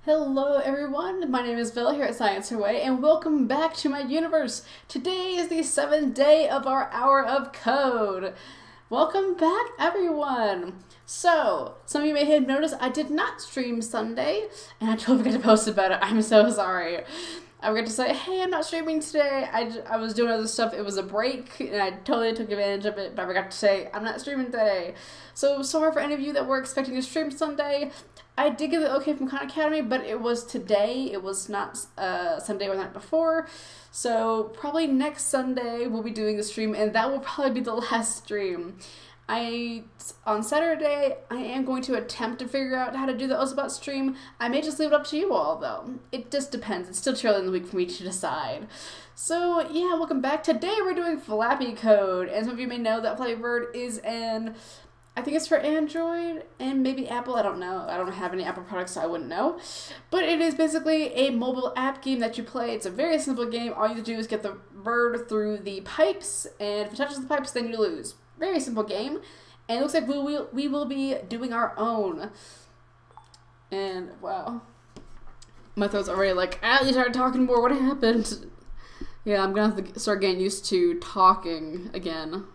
Hello everyone, my name is Bella here at Science Her Way, and welcome back to my universe. Today is the 7th day of our hour of code. Welcome back everyone. So, some of you may have noticed I did not stream Sunday, and I totally forgot to post about it. I'm so sorry. I forgot to say, hey, I'm not streaming today. I was doing other stuff. It was a break, and I totally took advantage of it, but I forgot to say, I'm not streaming today. So, sorry for any of you that were expecting to stream Sunday. I did get the okay from Khan Academy, but it was today. It was not Sunday or the night before. So, probably next Sunday we'll be doing the stream, and that will probably be the last stream. On Saturday, I am going to attempt to figure out how to do the Ozabot stream. I may just leave it up to you all, though. It just depends. It's still too early in the week for me to decide. So, yeah, welcome back. Today we're doing Flappy code, and some of you may know that Flappy Bird is I think it's for Android and maybe Apple. I don't know. I don't have any Apple products, so I wouldn't know. But it is basically a mobile app game that you play. It's a very simple game. All you have to do is get the bird through the pipes, and if it touches the pipes, then you lose. Very simple game. And it looks like we will be doing our own. And, wow. My throat's already like, you started talking more. What happened? Yeah, I'm going to have to start getting used to talking again.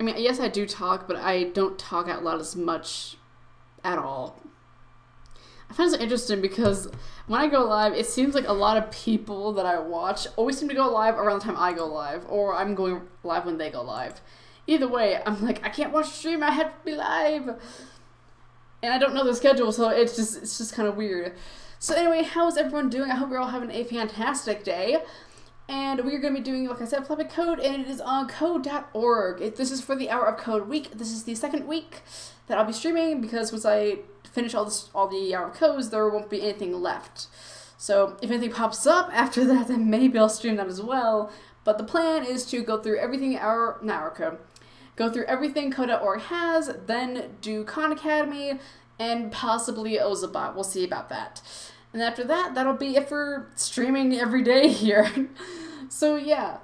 I mean, yes, I do talk, but I don't talk out loud as much at all. I find it interesting because when I go live, it seems like a lot of people that I watch always seem to go live around the time I go live, or I'm going live when they go live. Either way, I'm like, I can't watch the stream, I have to be live. And I don't know the schedule, so it's just kind of weird. So anyway, how's everyone doing? I hope you're all having a fantastic day. And we're going to be doing, like I said, Flappy Code, and it is on code.org. This is for the Hour of Code week. This is the second week that I'll be streaming, because once I finish all the Hour of Codes, there won't be anything left. So if anything pops up after that, then maybe I'll stream that as well. But the plan is to go through everything go through everything code.org has, then do Khan Academy, and possibly Ozabot. We'll see about that. And after that, that'll be it for streaming every day here. So yeah.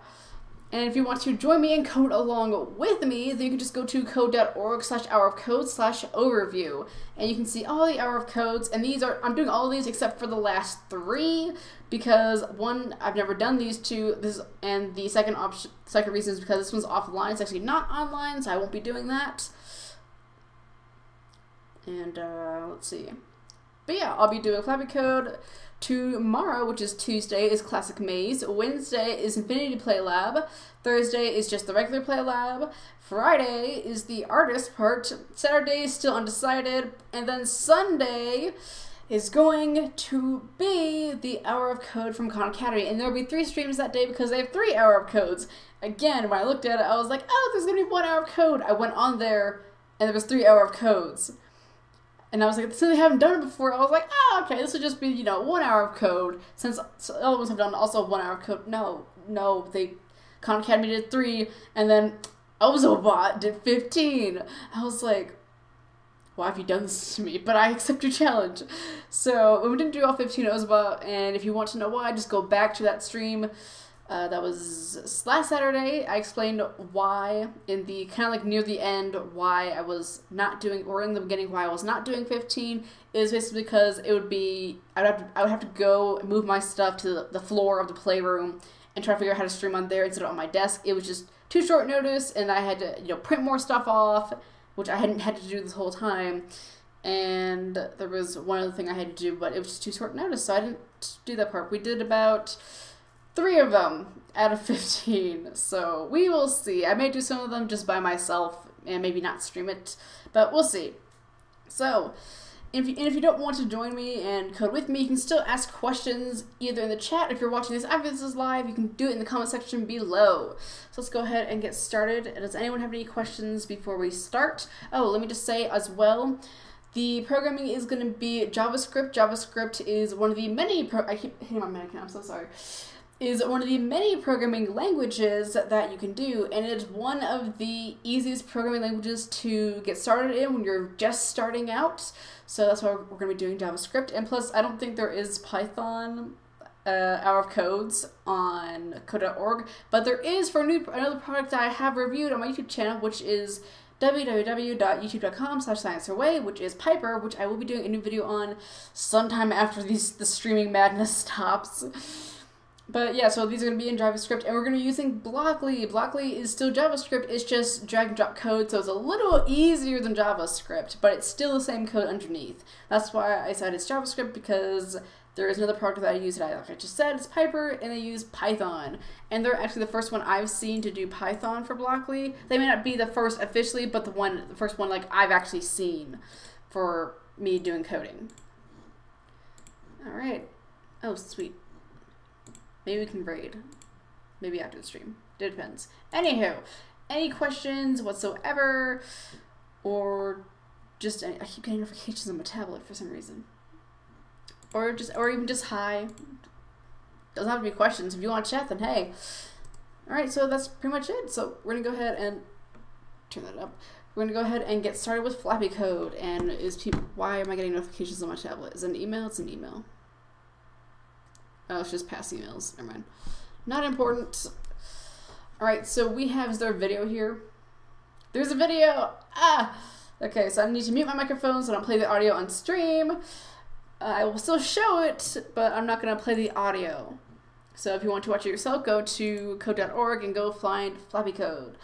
And if you want to join me and code along with me, then you can just go to code.org/hour-of-code/overview. And you can see all the Hour of Codes. And I'm doing all of these except for the last 3. Because one, I've never done these 2. And the second reason is because this one's offline. It's actually not online, so I won't be doing that. And let's see. But yeah, I'll be doing Flappy Code. Tomorrow, which is Tuesday, is Classic Maze. Wednesday is Infinity Play Lab. Thursday is just the regular Play Lab. Friday is the artist part. Saturday is still undecided. And then Sunday is going to be the Hour of Code from Khan Academy. And there will be 3 streams that day because they have 3 Hour of Codes. Again, when I looked at it, I was like, oh, there's going to be 1 Hour of Code. I went on there, and there was 3 Hour of Codes. And I was like, since they haven't done it before, I was like, oh, okay, this will just be, 1 hour of code. Since the other ones have done also 1 hour of code. No, Khan Academy did 3, and then Ozabot did 15. I was like, why have you done this to me? But I accept your challenge. So, we didn't do all 15 Ozabot, and if you want to know why, just go back to that stream. That was last Saturday. I explained why in the kind of like near the end why I was not doing, or in the beginning why I was not doing 15 is basically because it would be I would have to go and move my stuff to the floor of the playroom and try to figure out how to stream on there instead of on my desk. It was just too short notice, and I had to print more stuff off, which I hadn't had to do this whole time. And there was one other thing I had to do, but it was just too short notice, so I didn't do that part. We did about 3 of them out of 15, so we will see. I may do some of them just by myself and maybe not stream it, but we'll see. So, if you don't want to join me and code with me, you can still ask questions either in the chat. If you're watching this after this is live, you can do it in the comment section below. So let's go ahead and get started. Does anyone have any questions before we start? Oh, let me just say as well, the programming is going to be JavaScript. JavaScript is one of the many I keep hitting my mannequin, I'm so sorry. Is one of the many programming languages that you can do, and it's one of the easiest programming languages to get started in when you're just starting out. So that's why we're going to be doing JavaScript. And plus, I don't think there is Python Hour of Codes on code.org, but there is for another product that I have reviewed on my YouTube channel, which is www.youtube.com/scienceaway, which is Piper, which I will be doing a new video on sometime after the streaming madness stops. But yeah, so these are going to be in JavaScript, and we're going to be using Blockly. Blockly is still JavaScript, it's just drag and drop code, so it's a little easier than JavaScript, but it's still the same code underneath. That's why I said it's JavaScript, because there is another product that I use that, like I just said, it's Piper, and they use Python. And they're actually the first one I've seen to do Python for Blockly. They may not be the first officially, but the first one like I've actually seen for me doing coding. All right. Oh, sweet. Maybe we can raid. Maybe after the stream. It depends. Anywho, any questions whatsoever, or just I keep getting notifications on my tablet for some reason, or even just hi. Doesn't have to be questions. If you want to chat, then hey. All right, so that's pretty much it. So we're gonna go ahead and turn that up. We're gonna go ahead and get started with Flappy code. And why am I getting notifications on my tablet? Is it an email? It's an email. Oh, it's just past emails. Never mind. Not important. Alright, so we have their video here. There's a video! Ah! Okay, so I need to mute my microphone so I don't play the audio on stream. I will still show it, but I'm not going to play the audio. So if you want to watch it yourself, go to code.org and go find Flappy code.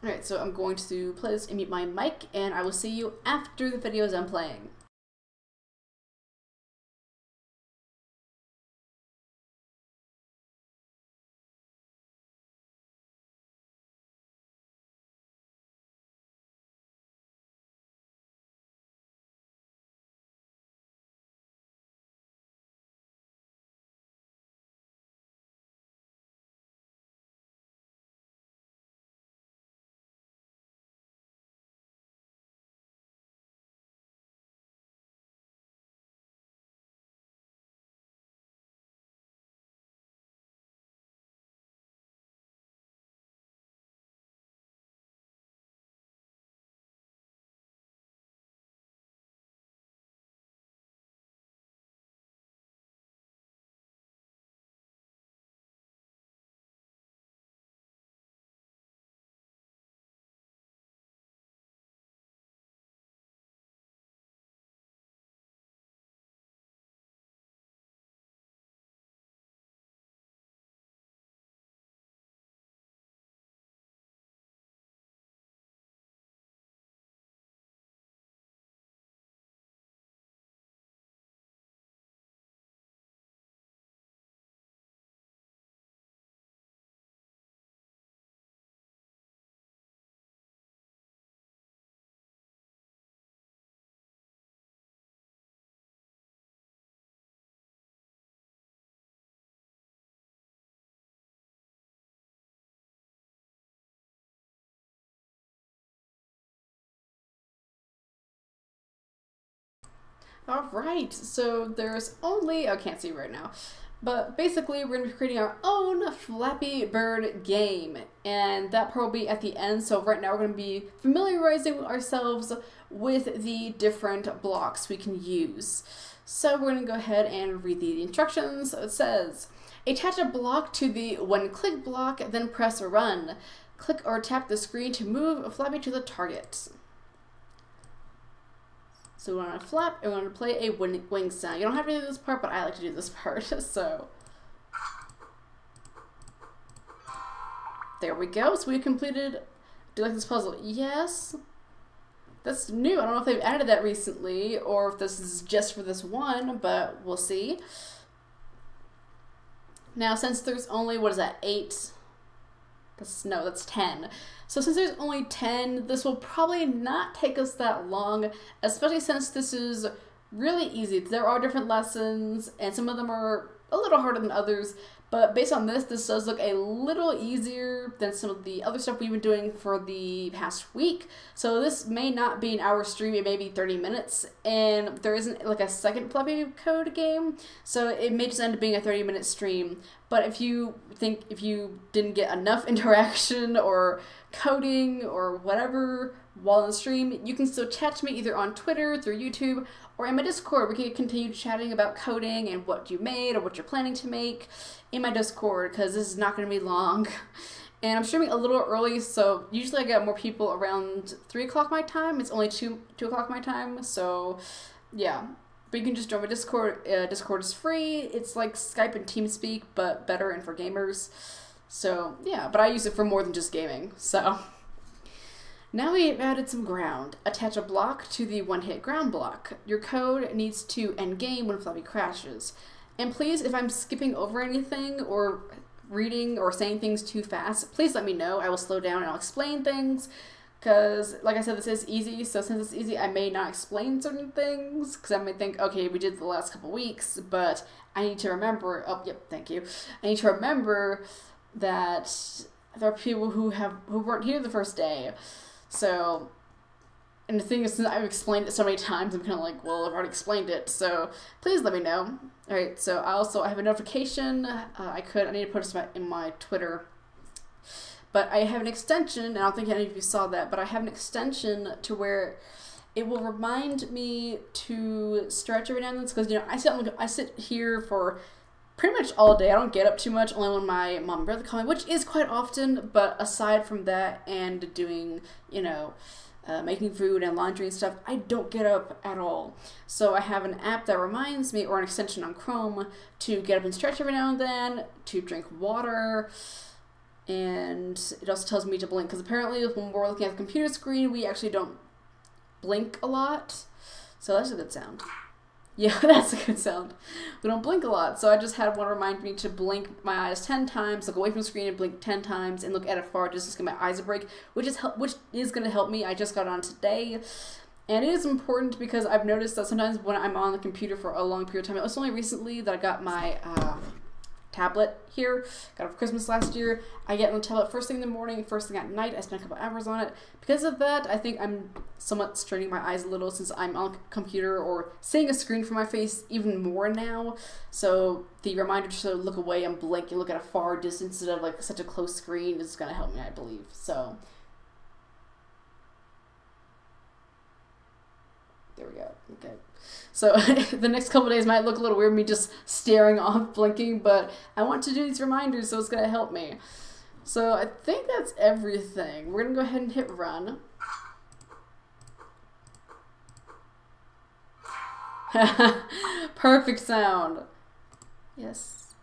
Alright, so I'm going to play this and mute my mic, and I will see you after the video is done playing. Alright, so there's only, I can't see right now, but basically we're going to be creating our own Flappy Bird game, and that part will be at the end. So right now we're going to be familiarizing ourselves with the different blocks we can use. So we're going to go ahead and read the instructions. So it says, attach a block to the when click block, then press run. Click or tap the screen to move Flappy to the target. So we want to flap and we want to play a wing sound. You don't have to do this part, but I like to do this part. So there we go. So we completed. Do you like this puzzle? Yes. That's new. I don't know if they've added that recently or if this is just for this one, but we'll see. Now, since there's only, what is that, 8? That's 10. So since there's only 10, this will probably not take us that long, especially since this is really easy. There are different lessons, and some of them are a little harder than others, but based on this does look a little easier than some of the other stuff we've been doing for the past week. So this may not be an hour stream, it may be 30 minutes, and there isn't like a second Flappy code game, so it may just end up being a 30-minute stream. But if you didn't get enough interaction or coding or whatever while on the stream, you can still chat to me either on Twitter, through YouTube, or in my Discord. We can continue chatting about coding and what you made or what you're planning to make in my Discord, because this is not going to be long. And I'm streaming a little early, so usually I get more people around 3 o'clock my time. It's only 2 o'clock my time, so yeah. But you can just join my Discord. Discord is free. It's like Skype and TeamSpeak, but better and for gamers. So yeah, but I use it for more than just gaming, so. Now we've added some ground. Attach a block to the one-hit ground block. Your code needs to end game when Flappy crashes. And please, if I'm skipping over anything or reading or saying things too fast, please let me know. I will slow down and I'll explain things. Because, like I said, this is easy, so since it's easy, I may not explain certain things. Because I may think, okay, we did the last couple weeks, but I need to remember, oh, yep, thank you. I need to remember that there are people who weren't here the first day. So, and the thing is, since I've explained it so many times, I'm kind of like, well, I've already explained it, so please let me know. Alright, so I have a notification. I need to put this in my Twitter. But I have an extension, and I don't think any of you saw that, but I have an extension to where it will remind me to stretch every now and then, because, you know, I sit here for pretty much all day. I don't get up too much, only when my mom and brother call me, which is quite often, but aside from that and doing, you know, making food and laundry and stuff, I don't get up at all. So I have an app that reminds me, or an extension on Chrome, to get up and stretch every now and then, to drink water, and it also tells me to blink, because apparently when we're looking at the computer screen, we actually don't blink a lot. So that's a good sound. Yeah, that's a good sound. We don't blink a lot, so I just had one remind me to blink my eyes 10 times, look away from the screen and blink 10 times, and look at it far just to give my eyes a break, which is going to help me. I just got on today, and it is important because I've noticed that sometimes when I'm on the computer for a long period of time, it was only recently that I got my tablet here, got it for Christmas last year. I get on the tablet first thing in the morning, first thing at night. I spend a couple hours on it. Because of that, I think I'm somewhat straining my eyes a little since I'm on a computer or seeing a screen for my face even more now. So the reminder to look away and blink and look at a far distance instead of like such a close screen is going to help me, I believe. So there we go. Okay. So the next couple days might look a little weird, me just staring off, blinking, but I want to do these reminders, so it's going to help me. So I think that's everything. We're going to go ahead and hit run. Perfect sound. Yes.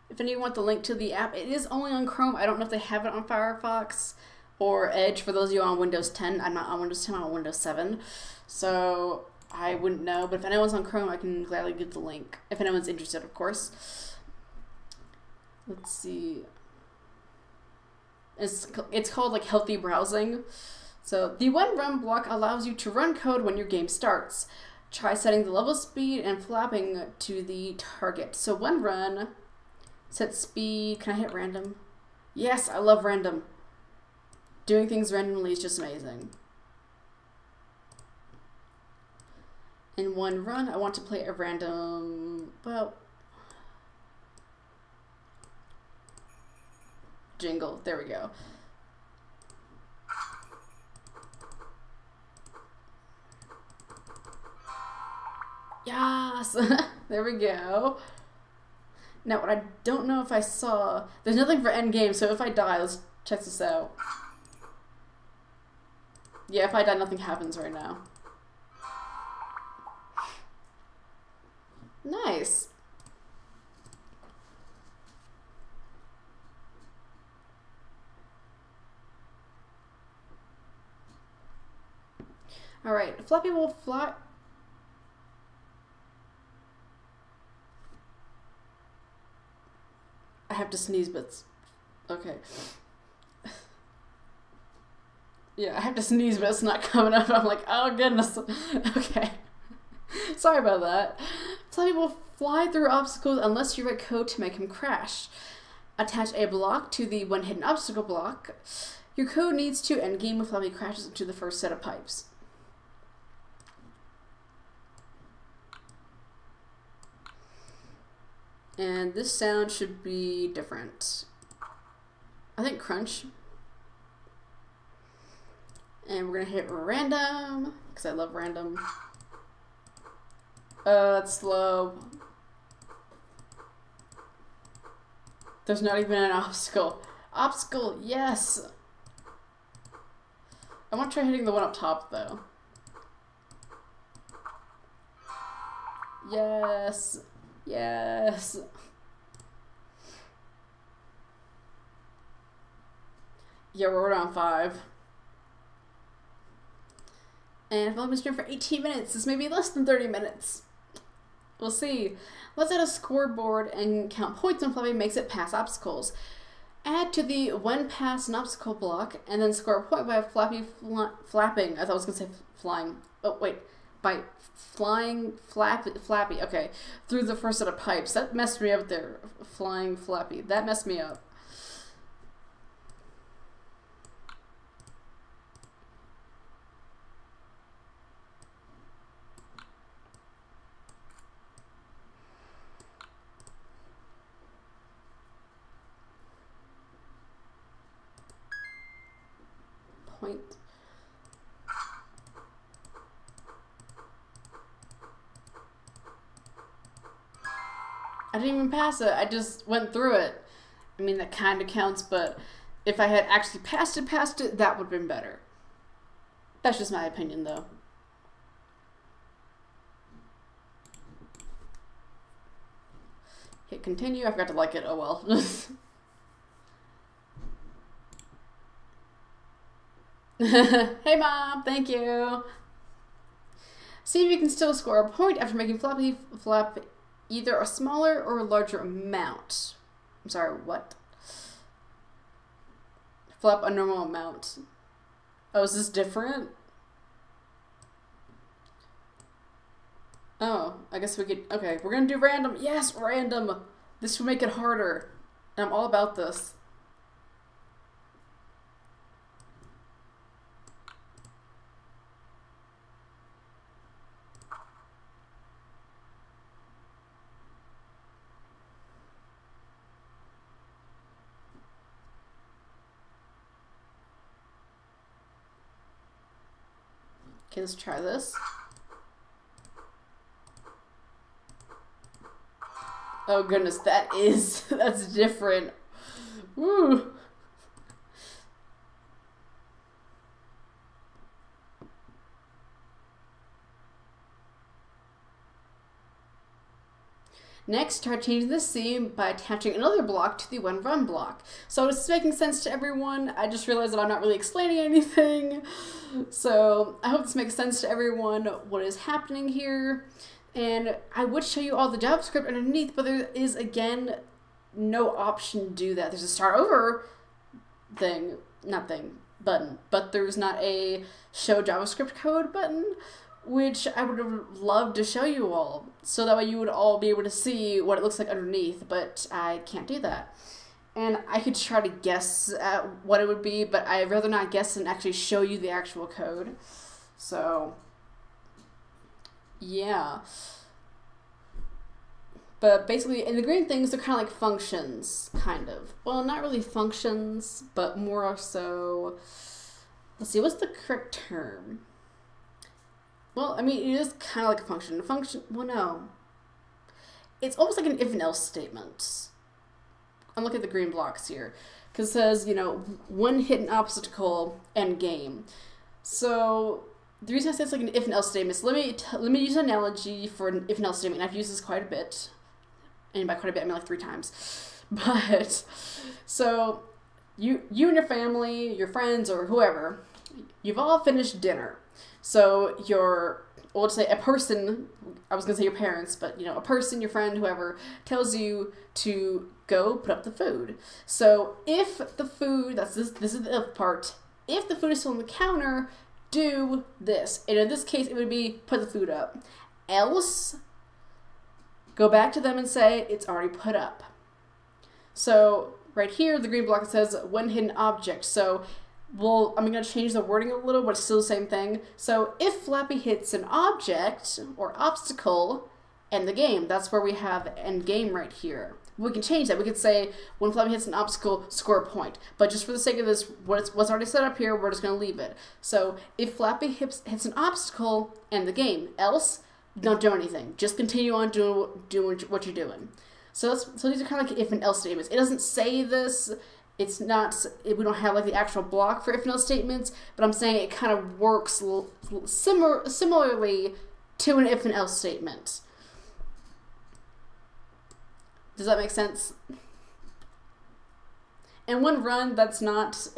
If any of you want the link to the app, it is only on Chrome. I don't know if they have it on Firefox or Edge. For those of you on Windows 10, I'm not on Windows 10, I'm on Windows 7. So I wouldn't know, but if anyone's on Chrome, I can gladly give the link. If anyone's interested, of course. Let's see. It's called like healthy browsing. So the one run block allows you to run code when your game starts. Try setting the level speed and flapping to the target. So one run, set speed, can I hit random? Yes, I love random. Doing things randomly is just amazing. In one run, I want to play a random, well, jingle. There we go. Yes! There we go. Now, what I don't know if I saw, there's nothing for end game, so if I die, let's check this out. Yeah, if I die, nothing happens right now. Nice. Alright, Flappy will fly. I have to sneeze, but it's okay. Yeah, I have to sneeze, but it's not coming up. I'm like, oh goodness. Okay. Sorry about that. Flappy will fly through obstacles unless you write code to make him crash. Attach a block to the when hidden obstacle block. Your code needs to end game when Flappy crashes into the first set of pipes. And this sound should be different. I think crunch. And we're gonna hit random, because I love random. It's slow. There's not even an obstacle. Obstacle, yes! I want to try hitting the one up top, though. Yes! Yes! Yeah, we're on 5. And I've only been streaming for 18 minutes. This may be less than 30 minutes. We'll see. Let's add a scoreboard and count points when Flappy makes it past obstacles. Add to the when past an obstacle block, and then score a point by Flappy flapping. I thought I was going to say flying. Oh, wait. By flying Flappy. Okay. Through the first set of pipes. That messed me up there. Flying Flappy. That messed me up. Point. I didn't even pass it. I just went through it. I mean, that kind of counts, but if I had actually passed it, that would have been better. That's just my opinion, though. Hit continue. I forgot to like it. Oh well. Hey Mom, thank you. See if you can still score a point after making Flappy flap either a smaller or a larger amount. I'm sorry, what? Flap a normal amount. Oh, is this different? Oh, I guess we could, okay, we're gonna do random. Yes, random. This will make it harder. And I'm all about this. Okay, let's try this. Oh goodness, that's different. Woo! Next, try changing the scene by attaching another block to the when run block. So is this making sense to everyone? I just realized that I'm not really explaining anything. So I hope this makes sense to everyone what is happening here. And I would show you all the JavaScript underneath, but there is, again, no option to do that. There's a start over button, but there's not a show JavaScript code button, which I would have loved to show you all, so that way you would all be able to see what it looks like underneath, but I can't do that. And I could try to guess at what it would be, but I'd rather not guess and actually show you the actual code. So, yeah. But basically, and the green things, they're kind of like functions, kind of. Well, not really functions, but more so, let's see, what's the correct term? Well, I mean, it is kind of like a function. A function, well, no. It's almost like an if and else statement. I'm looking at the green blocks here. Because it says, you know, when hit an obstacle, end game. So, the reason I say it's like an if and else statement is, let me use an analogy for an if and else statement. I've used this quite a bit. And by quite a bit, I mean like 3 times. But, so, you and your family, your friends, or whoever, you've all finished dinner. So well, let's say a person, I was going to say your parents, but, you know, a person, your friend, whoever, tells you to go put up the food. So if the food, this is the if part, if the food is still on the counter, do this. And in this case, it would be put the food up. Else, go back to them and say, it's already put up. So right here, the green block says when hit an object. So well, I'm going to change the wording a little, but it's still the same thing. So if Flappy hits an object or obstacle, end the game. That's where we have end game right here. We can change that. We could say when Flappy hits an obstacle, score a point. But just for the sake of this, what's already set up here, we're just going to leave it. So if Flappy hits an obstacle, end the game. Else, don't do anything. Just continue on doing what you're doing. So these are kind of like if and else statements. It doesn't say this. It's not. We don't have like the actual block for if and else statements, but I'm saying it kind of works similarly to an if and else statement. Does that make sense? And one run that's not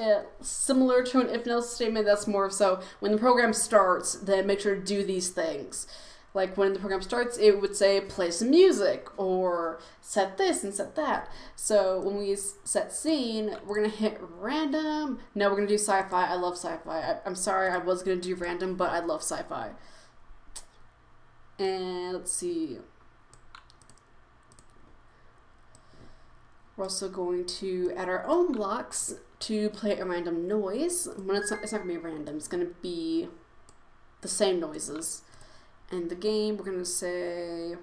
similar to an if and else statement. That's more so when the program starts, then make sure to do these things. Like when the program starts, it would say play some music or set this and set that. So when we set scene, we're gonna hit random. No, we're gonna do sci-fi. I love sci-fi. I'm sorry, I was gonna do random, but I love sci-fi. And let's see. We're also going to add our own blocks to play a random noise. When it's not gonna be random. It's gonna be the same noises. And the game, we're gonna say,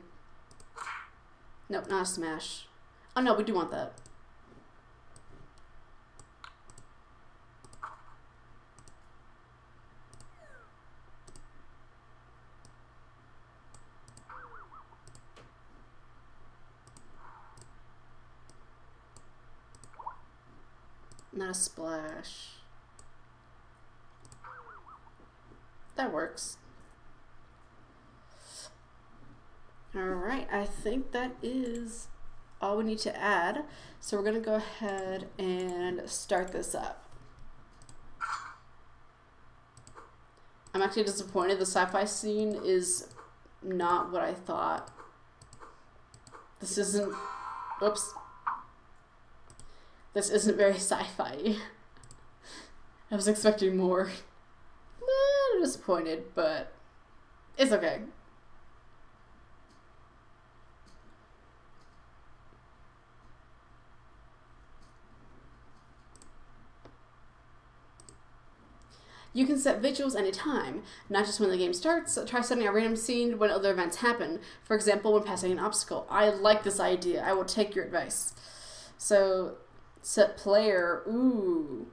nope, not a smash. Oh no, we do want that. Not a splash. That works. Alright, I think that is all we need to add. So we're going to go ahead and start this up. I'm actually disappointed the sci-fi scene is not what I thought. This isn't... Whoops. This isn't very sci-fi. I was expecting more. I'm disappointed, but it's okay. You can set visuals anytime, not just when the game starts. Try setting a random scene when other events happen. For example, when passing an obstacle. I like this idea. I will take your advice. So, set player. Ooh.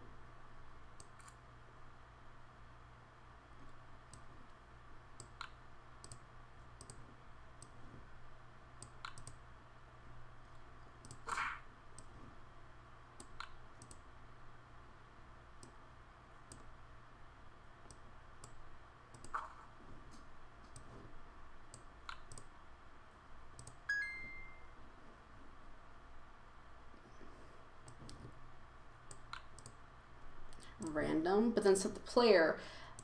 Random, but then set the player.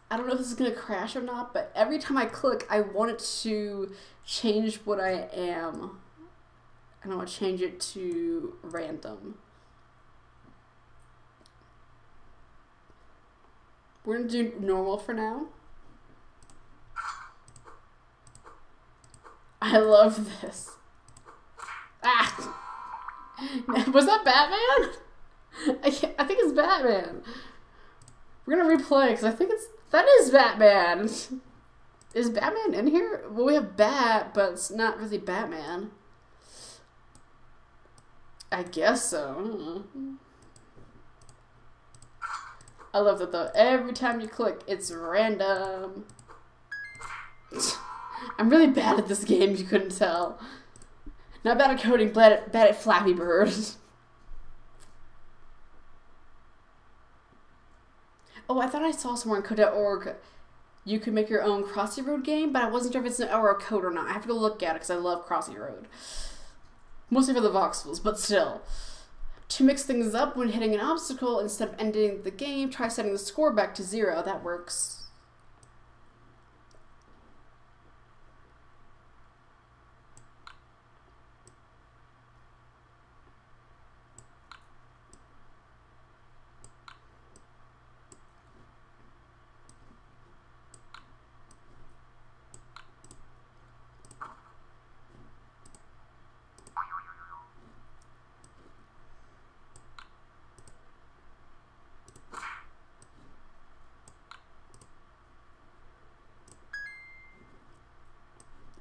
I don't know if this is going to crash or not, but every time I click, I want it to change what I am. And I want to change it to random. We're going to do normal for now. I love this. Ah! Was that Batman? I think it's Batman. We're gonna replay because I think that is Batman. Is Batman in here? Well, we have Bat, but it's not really Batman. I guess so. I love that though. Every time you click, it's random. I'm really bad at this game, you couldn't tell. Not bad at coding, bad at Flappy Bird. Oh, I thought I saw somewhere in code.org you could make your own Crossy Road game, but I wasn't sure if it's an error code or not. I have to go look at it because I love Crossy Road. Mostly for the voxels, but still. To mix things up when hitting an obstacle, instead of ending the game, try setting the score back to 0. That works.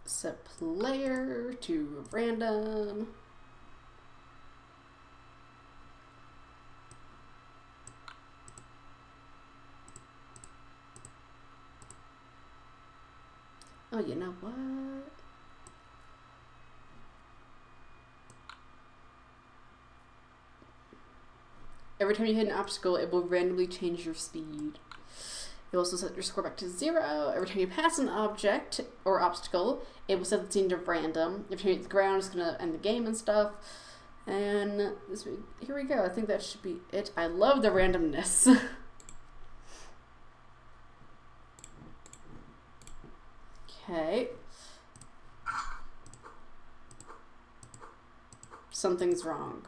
Set player to random. Oh, you know what? Every time you hit an obstacle, it will randomly change your speed. It will also set your score back to 0. Every time you pass an object or obstacle, it will set the scene to random. If you hit the ground, it's going to end the game and stuff. And here we go. I think that should be it. I love the randomness. Okay. Something's wrong.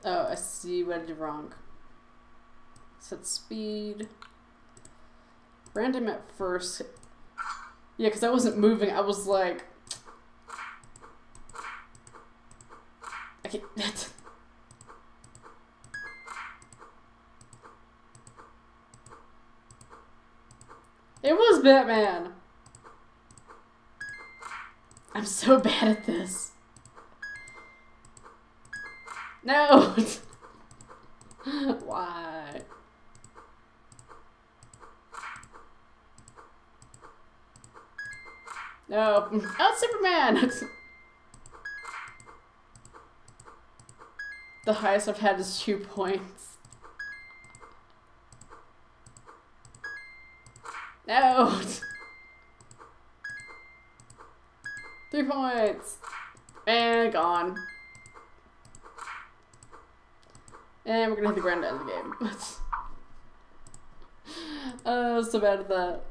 Oh, I see what I did wrong. Set speed. Random at first. Yeah, because I wasn't moving. I was like... I can't... It was Batman! I'm so bad at this. No! Why? No. Oh, it's Superman! The highest I've had is 2 points. No! 3 points! And gone. And we're gonna hit the ground out of the game. Oh, so bad at that.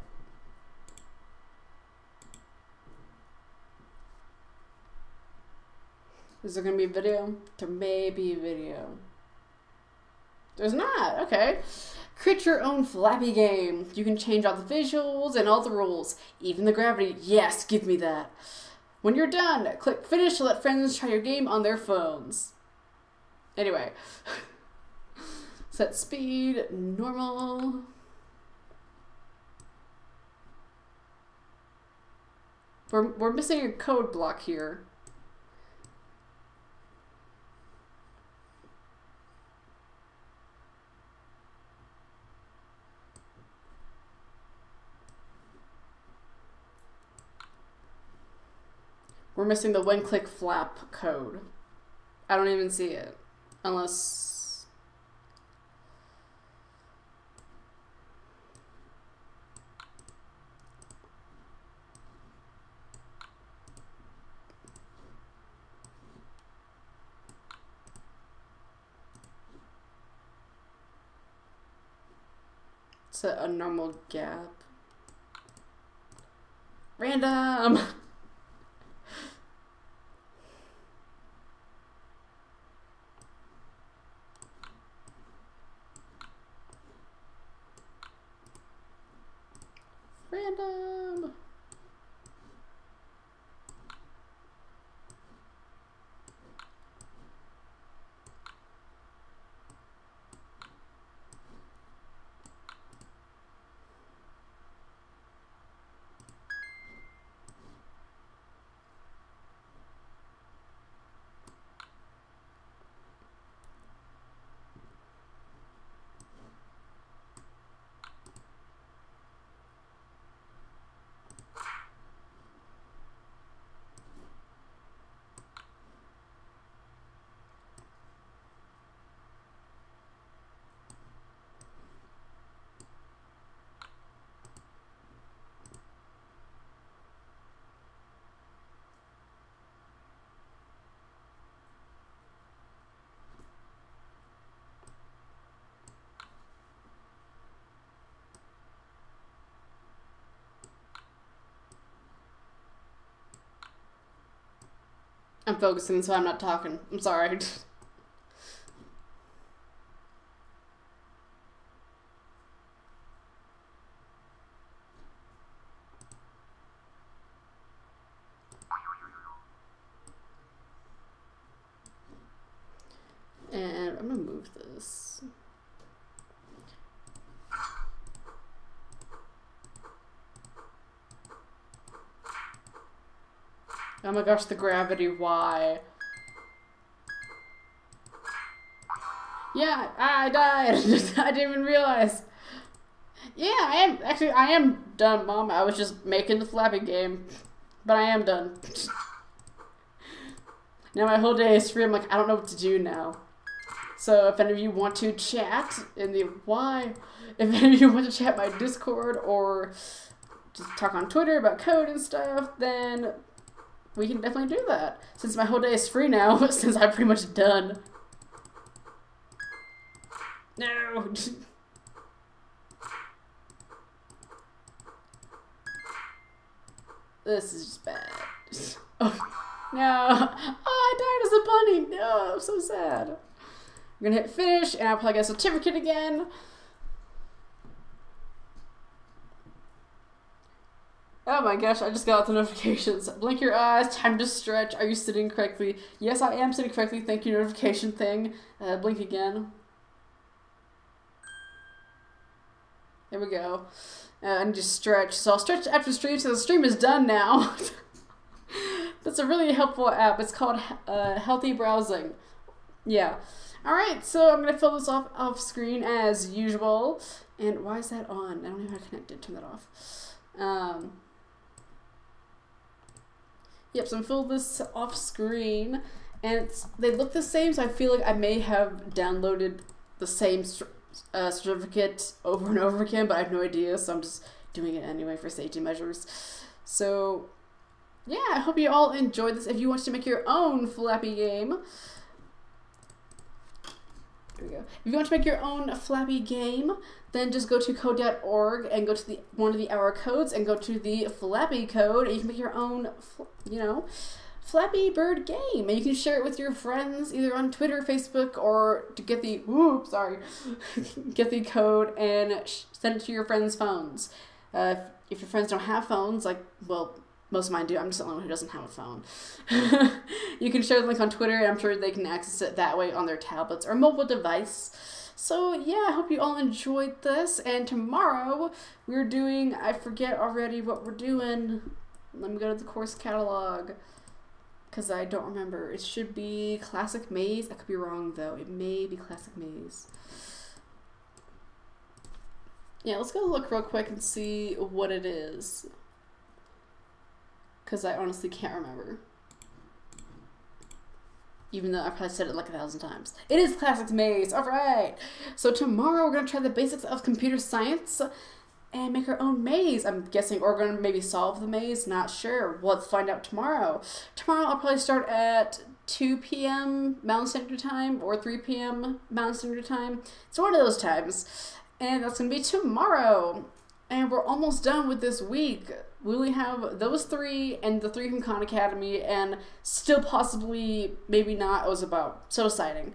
Is there gonna be a video? There may be a video. There's not, okay. Create your own Flappy game. You can change all the visuals and all the rules. Even the gravity. Yes, give me that. When you're done, click finish to let friends try your game on their phones. Anyway. Set speed, normal. We're missing a code block here. We're missing the one-click flap code. I don't even see it. Unless... Set a normal gap. Random! Random. I'm focusing, so I'm not talking. I'm sorry. And I'm gonna move this. Oh my gosh, the gravity, why? Yeah, I died. I didn't even realize. Yeah, I am done, Mom. I was just making the Flappy game. But I am done. Now my whole day is free. I'm like, I don't know what to do now. So if any of you want to chat in the if any of you want to chat my Discord or just talk on Twitter about code and stuff, then we can definitely do that. Since my whole day is free now, since I'm pretty much done. No! This is just bad. Oh, no! Oh, I died as a bunny! No, I'm so sad. I'm gonna hit finish, and I'll probably get a certificate again. Oh my gosh, I just got the notifications. Blink your eyes, time to stretch. Are you sitting correctly? Yes, I am sitting correctly. Thank you, notification thing. Blink again. There we go. And just stretch. So I'll stretch after stream, so the stream is done now. That's a really helpful app. It's called Healthy Browsing. Yeah. Alright, so I'm going to fill this off screen as usual. And why is that on? I don't even know how to connect it. Turn that off. Yep, so I'm filling this off screen. And they look the same, so I feel like I may have downloaded the same certificate over and over again, but I have no idea, so I'm just doing it anyway for safety measures. So, yeah, I hope you all enjoyed this. If you want to make your own Flappy game, there we go. If you want to make your own Flappy game, then just go to code.org and go to one of the hour codes and go to the Flappy code, and you can make your own, Flappy Bird game, and you can share it with your friends either on Twitter, Facebook, or to get the get the code and send it to your friends' phones. If your friends don't have phones, well, most of mine do. I'm just the only one who doesn't have a phone. You can share the link on Twitter, and I'm sure they can access it that way on their tablets or mobile device. So yeah, I hope you all enjoyed this. And tomorrow we're doing, I forget already what we're doing. Let me go to the course catalog, because I don't remember. It should be Classic Maze. I could be wrong, though. It may be Classic Maze. Yeah, let's go look real quick and see what it is, because I honestly can't remember. Even though I probably said it like 1,000 times. It is Classic Maze. All right. So tomorrow we're going to try the basics of computer science and make our own maze, I'm guessing, or we're going to maybe solve the maze, not sure. We'll find out tomorrow. Tomorrow I'll probably start at 2 p.m. Mountain Standard Time or 3 p.m. Mountain Standard Time. It's one of those times. And that's going to be tomorrow. And we're almost done with this week. We only have those 3 and the 3 from Khan Academy, and still possibly, maybe not, Ozabout. So exciting.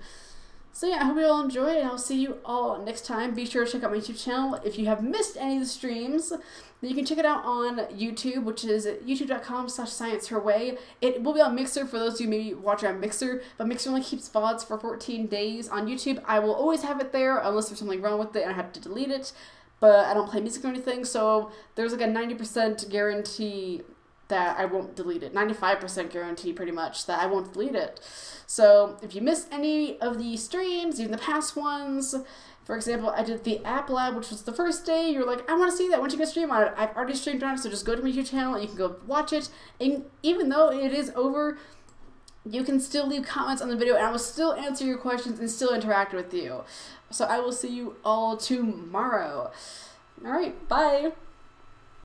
So yeah, I hope you all enjoy it, and I'll see you all next time. Be sure to check out my YouTube channel. If you have missed any of the streams, then you can check it out on YouTube, which is youtube.com/scienceherway. It will be on Mixer for those of you maybe watching on Mixer, but Mixer only keeps VODs for 14 days. On YouTube, I will always have it there, unless there's something wrong with it and I have to delete it. But I don't play music or anything, so there's like a 90% guarantee that I won't delete it. 95% guarantee, pretty much, that I won't delete it. So if you missed any of the streams, even the past ones, for example, I did the App Lab, which was the first day. You're like, I want to see that. Why don't you go stream on it? I've already streamed on it, so just go to my YouTube channel and you can go watch it. And even though it is over, you can still leave comments on the video, and I will still answer your questions and still interact with you. So I will see you all tomorrow. All right, bye.